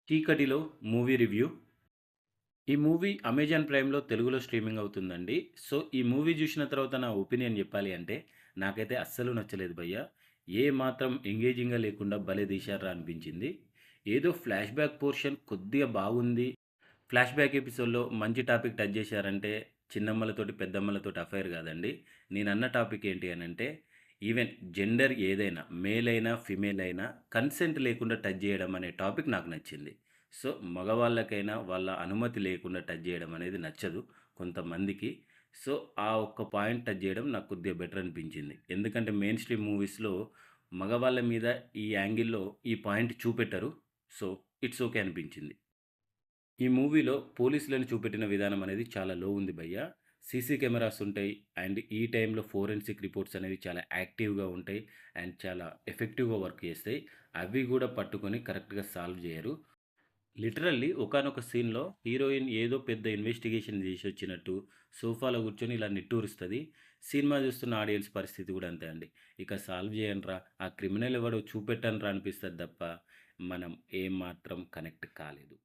చీకటిలో movie review. ఈ movie Amazon ప్రైమ్‌లో తెలుగులో స్ట్రీమింగ్ అవుతుందండి. సో, ఈ మూవీ జూషిన తర్వాత నా ఒపీనియన్ జెప్పాలి అంటే, నాకైతే అస్సలు నచ్చలేదు భయ్యా. ఏ మాత్రం ఎంగేజింగ్‌గా లేకుండా భలే తీశార్రా అనిపించింది. ఏదో ఫ్లాష్ బ్యాక్ పోర్షన్ కొద్దిగా బాగుంది. ఫ్లాష్ బ్యాక్ ఎపిసోడ్‌లో మంచి టాపిక్ టచ్ జేశారంటే, చిన్నమ్మలతోటి, పెద్దమ్మలతోటి అఫైర్ గాదండి. నేనన్న టాపిక్ ఏంటి అనంటే, ఈవెన్ జెండర్ ఏదైనా మేల్ అయినా, ఫీమేల్ అయినా కన్సెంట్ లేకుండా టచ్ జేయడం అనే టాపిక్ నాకు నచ్చింది. సో, మగవాళ్ళకైనా వాళ్ళ అనుమతి లేకుండా టచ్ జేయడం అనేది నచ్చదు కొంతమందికి. సో, ఆ ఒక్క పాయింట్ టచ్ జేయడం నాకు కొద్దిగా బెటర్ అనిపించింది. ఎందుకంటే మెయిన్ స్ట్రీమ్ మూవీస్‌లో మగవాళ్ళ మీద ఈ యాంగిల్‌లో ఈ పాయింట్ చూపెట్టరు. సో, ఇట్స్ ఓకే అనిపించింది. ఈ మూవీలో పోలీసులను చూపెట్టిన విధానం అనేది చాలా లో ఉంది భయ్యా. సీసీ కెమెరాస్ ఉంటాయి. అండ్ ఈ టైంలో ఫోరెన్సిక్ రిపోర్ట్స్ అనేవి చాలా యాక్టివ్‌గా ఉంటాయి. అండ్ చాలా ఎఫెక్టివ్‌గా వర్క్ చేస్తాయి. అవి గూడా పట్టుకొని కరెక్ట్‌గా సాల్వ్ జేయరు. లిటరల్లీ ఒకానొక సీన్‌లో హీరోయిన్ ఏదో పెద్ద ఇన్వెస్టిగేషన్ జేసొచ్చినట్టు సోఫాలో కూర్చొని ఇలా నిట్టూరుస్తది. సినిమా చూస్తున్న ఆడియన్స్ పరిస్థితి గూడా అంతే అండి. ఇక సాల్వ్ చేయండ్రా, ఆ క్రిమినల్ ఎవడో చూపెట్టండ్రా అనిపిస్తది తప్ప, మనం ఏమాత్రం కనెక్ట్ కాలేదు.